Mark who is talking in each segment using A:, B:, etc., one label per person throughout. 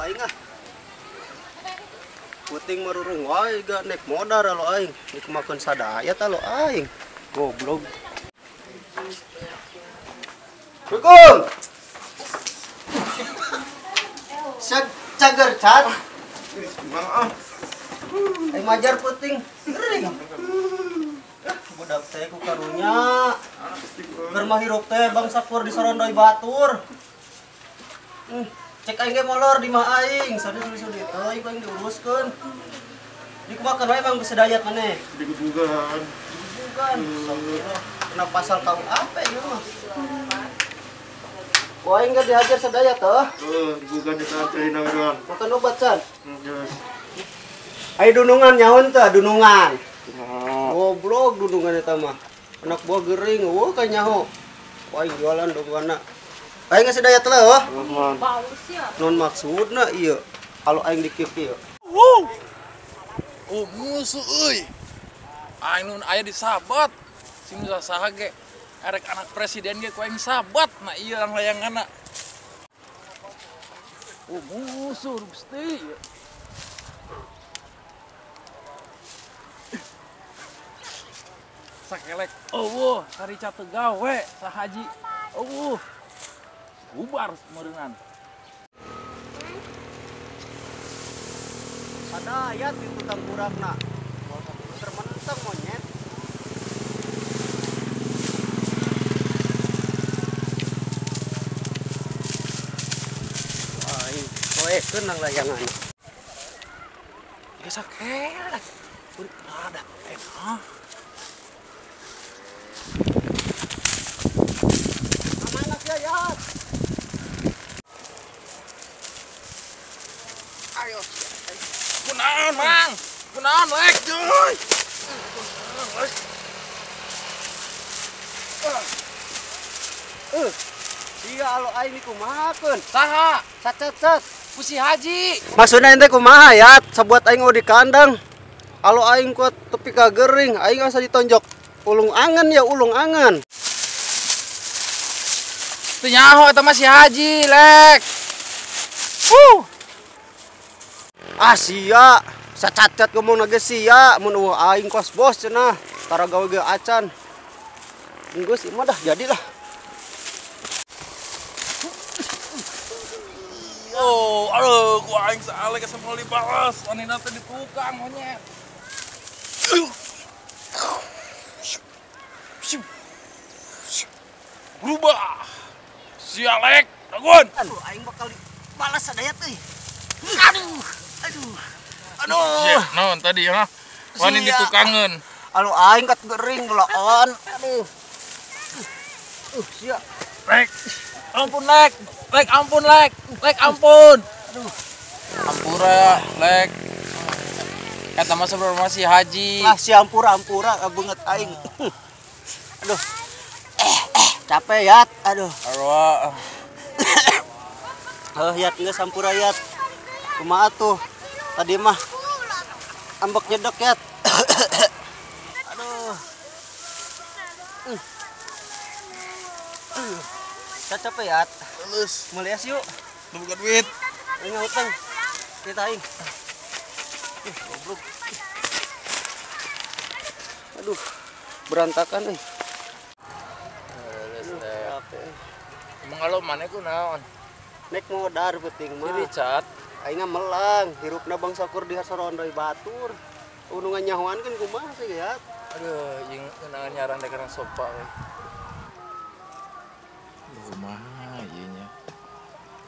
A: aing ah. Puting marurung wae ga nek modar lo aing. Nek makan sadaya ta lo aing. Goblok. Assalamualaikum. Cager cat. Maaf. Aing majar puting. Gering. Budak teh ku karunya. Keur mah hirup teh bangsa kur di sorondoi batur. Cek aing ge molor di mah aing, sadi-sadi teh aing diuruskeun. Di kumakan wae Mang Besedayat maneh.
B: Digebugan.
A: Bukan. Kena pasal KUHP ieu mah. Wah, aing ge dihajar sadaya teh.
B: Digebugan eta teh naon.
A: Makan obat can.
B: Geus.
A: Ai dunungan nyahoun teh, dunungan. Goblok dunungan eta mah. Anak buah gering, ka nyaho. Wah, aing jualan dununganna. Aing geus sadaya teh heuh.
C: Baus ya.
A: Non maksudna ieu. Kalau aing dikieu kieu.
D: Oh musuh euy. Aing nun aya di sabat. Sing saha ge arek anak presiden ge ku aing sabat na ieu layanganna. Oh musuh Gusti. Sakelek eueuh tarica teu gawe sahaji. Eueuh. Bubar meureungan.
A: Sadaya di tukang burakna. Termenteng monyet. Aing poekeun nang layangan.
D: Geus sakelek. Ada enak.
A: Amanah ya ya. Ayo.
D: Kunaon, Mang? Kunaon lek, joy?
A: Iya alo aing dikumahakeun.
D: Saha?
A: Sacet-cet.
D: Pusi Haji.
A: Maksudna ente kumaha ya? Sabuat aing di kandang. Alo aing kuat tepi ka gering, aing asa ditonjok. Ulung angan ya ulung angan.
D: Teu nyaho eta mah si Haji, lek.
A: Sia, sacacat ngomong na ge sia, mun aing kos bos cenah, tara gawe ge acan. Geus imah dah jadilah.
D: Oh, aduh, gua aing saale ke semua dibalas. Wanita teh di tukang monyet. Berubah. Sialek, dagun.
A: Aduh, aing bakal dibalas sadaya teh. Aduh.
D: Naon tadi ya? Wani
A: Sia.
D: ditukangeun.
A: Alo aing kat gering gelaan. Aduh. Sia.
D: Lek. Ampun, Lek. Lek, ampun, Lek. Lek, ampun.
A: Aduh.
D: Ampura, Lek. Kata mah sebelum si Haji.
A: Lah si ampura beungeut aing. Aduh. Capek yat. Aduh.
D: Arwah.
A: Yat geus sampura yat. Kumaha tuh? Tadi mah ambek nyedek yat. Aduh. Capek yat.
D: Terus,
A: Melias yuk.
D: lu buka duit.
A: Aing ngutang. Kita aing. Goblok. Aduh. Berantakan euy.
D: Emang kalau mana ku naon?
A: Nek modar penting mah.
D: Richard.
A: Aing melang, hirupna bangsa kur di sorondoi batur. Unungan nyahoan kan kumaha sih ya?
D: Aduh, yang kenangan nyaran dek orang sopa we.
E: Kumaha ieu nya.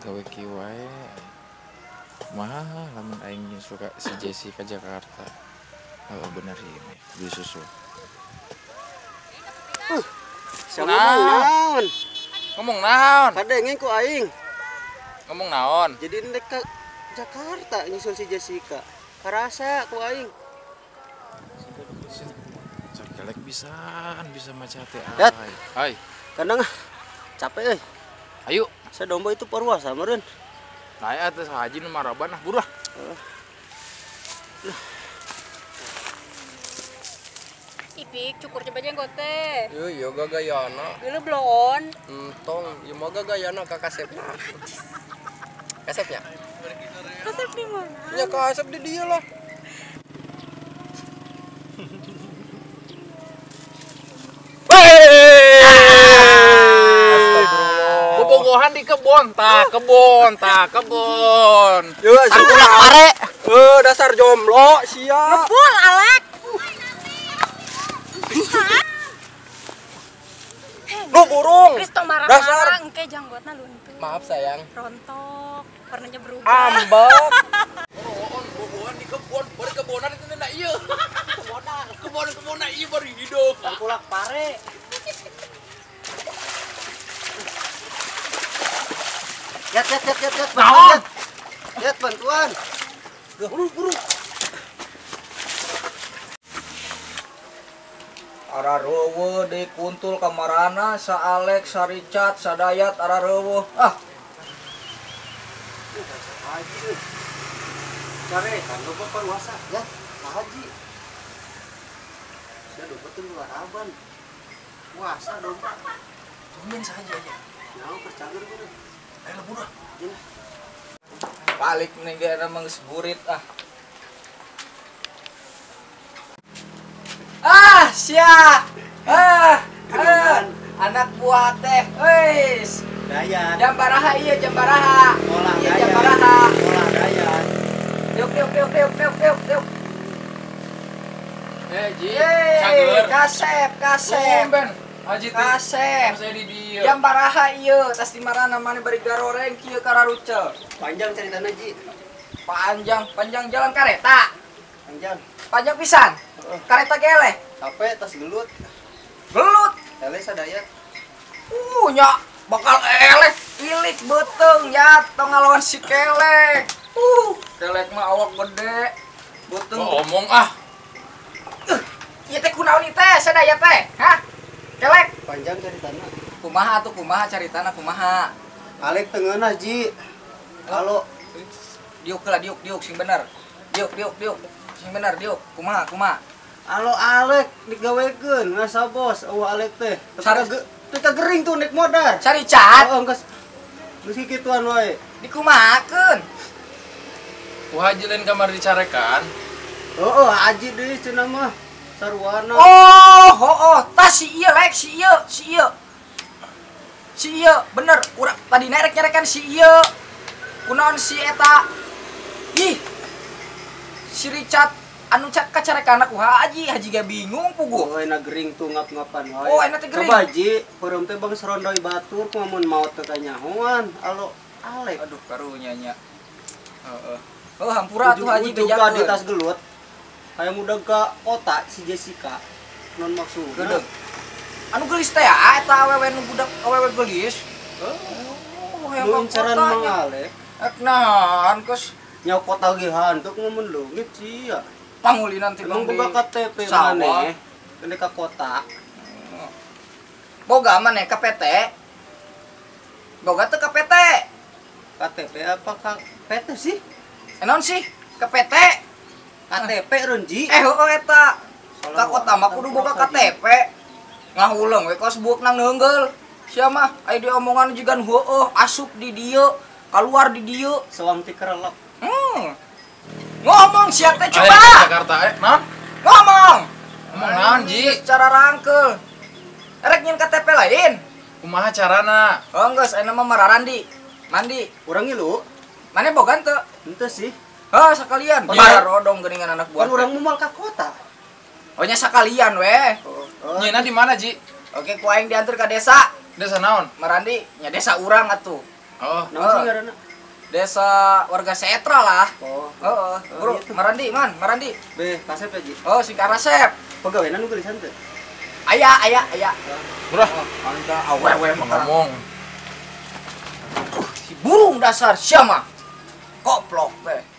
E: Gawe kieu wae. Kumaha lamun aing suka si Jesse ke Jakarta. Oh bener ieu mah, beli susu.
A: Siapa naon?
D: Ngomong naon?
A: Kadenge ku aing.
D: Ngomong naon?
A: Jadi nek ka Jakarta nyusul si Jessica. Karasa ku aing.
E: Sakelek bisaan bisa maca teh
A: Dat.
E: ai. Hai.
A: Kadang capek euy.
D: Ayo.
A: Sadomba itu perwasa meureun.
D: Naik atas Haji nu maraban nah buruh.
C: Ipik cukur coba jenggot teh.
D: Yo gagayana.
C: Dulu blon.
D: Entong, ieu mah gagayana ka kasepna. Kasepnya. Ya kasep di dia lah. Bobogohan di kebon, tak kebon.
A: Yo, pulang pare.
F: Dasar jomblo sia.
C: Ngebul, Alek.
F: Lu burung.
C: Kristo marah
F: Dasar.
C: engke janggotna luntur.
F: Maaf sayang.
C: Rontok, warnanya berubah.
F: Ambek.
D: Bobogohan di kebon, baru kebonan itu na ieu. Kebon na ieu baru hidup.
A: Pulang pare. Yat.
D: Naon?
A: Yat bantuan. Buru.
F: Ararewo di kuntul kamarana sa Alex, sa Richard, sa Dayat ararewo.
A: Haji. Cari kan lo perwasa ya, Haji. Saya dompet tuh luar aban. Puasa dompet.
D: Tumben saja aja.
A: Nah, percager gue.
D: Ayo buruh.
F: Balik negara mengseburit sia. Anak buah teh. Weis.
A: Dayan.
F: Jambaraha ieu jambaraha.
A: Olah
F: Iya
A: dayan.
F: jambaraha.
A: Olah dayan.
F: Yuk.
D: Ji,
F: Yeay,
D: cager.
F: kasep.
D: Tumben. Haji teh.
F: Kasep.
D: Saya di dia.
F: Jambaraha ieu tas di marana mana bari garoreng kieu kararucel.
A: Panjang ceritanya Ji.
F: Panjang jalan kareta.
A: Panjang
F: Pisan. Kareta geleh.
A: capek tas gelut.
F: Gelut.
A: Tele sadaya.
F: Nya bakal elek ilik beuteng ya tong ngalawan si kelek. Kelek mah awak gede. Beuteng.
D: Ngomong
F: Ieu teh kunaon ieu teh? Sadaya teh? Hah? Kelek.
A: Panjang ceritanya.
F: Kumaha caritana kumaha?
A: Alek tengeuna Ji. Halo.
F: Diuk lah diuk sing bener. Diuk. Sing bener diuk. Kumaha?
A: Halo Alek digawekeun ngasa bos. Alek teh. Teu gering tuh nek modar.
F: Cari cat.
A: Geus kituan wae.
F: Dikumahakeun.
D: Ku haji lain kamar dicarekan.
A: Haji deui cenah mah. Sarwana.
F: Tas si ieu lek si ieu bener urang tadi nerek nyerekan si ieu. Kunaon si eta? Ih. Si Richard anu kacarekan aku haji gak bingung pugu.
A: Enak gering tuh ngap-ngapan wae.
F: Enak teh gering.
A: Coba Ji, peureum teh bang serondoi batur kumamun maot teh kanyahoan. Halo Alek.
F: Aduh karunya nya. Heeh. Hampura tuh haji
A: bejakeun. Di
F: bejakeun.
A: tas gelut. Hayang udah ke kota si Jessica. Non maksudna.
F: Gedeg. Anu geulis teh eta awewe nu budak awewe geulis. Hayang ka
A: Luncaran
F: kota
A: Mang
F: nya.
A: Alek.
F: Nahan keus
A: Nyaw kota ge hantuk ngomong leungit sia.
F: pangulinan ti
A: Emang
F: Bang
A: boga
F: di
A: KTP
F: sawah.
A: maneh. Kene ka kota.
F: Boga maneh KPT. Boga teu KPT.
A: KTP apa PT sih?
F: Naon sih? KPT.
A: KTP Renji.
F: Heueuh eta. Ka kota mah kudu boga KTP. Ngahuleung we kos buuk nang neungeul. Sia mah aya diomongan jigan heueuh asup di dieu, keluar di dieu.
A: Sewang ti kerelep.
F: Ngomong sia teh
D: Ayo
F: coba.
D: ke Jakarta naon?
F: Ngomong.
D: Ngomong naon Ji?
F: Secara rangkeul. Erek nyin KTP lain.
D: Kumaha carana?
F: Oh geus aya mah mararandi. Mandi.
A: Urang ngilu.
F: Mane bogan teu?
A: Henteu sih.
F: Sekalian.
A: Oh,
F: Biar rodong geuningan anak buah.
A: Kan urang mumal ka kota.
F: Oh nya sakalian we.
D: Nyina di mana Ji?
F: Oke, ku aing diantar ka desa.
D: Desa naon?
F: Marandi, nya desa urang atuh.
D: Oh,
A: Naon sih ngaranna?
F: Desa warga Setra lah.
A: Oh,
F: Bro,
A: gitu.
F: Marandi.
A: Be, kasep ya Ji.
F: Oh, si Karasep.
A: Pegawainan nu geulisan teu?
F: Aya.
D: murah.
F: Anda awewe mah
D: Ngomong.
F: si burung dasar sia mah. Koplok teh.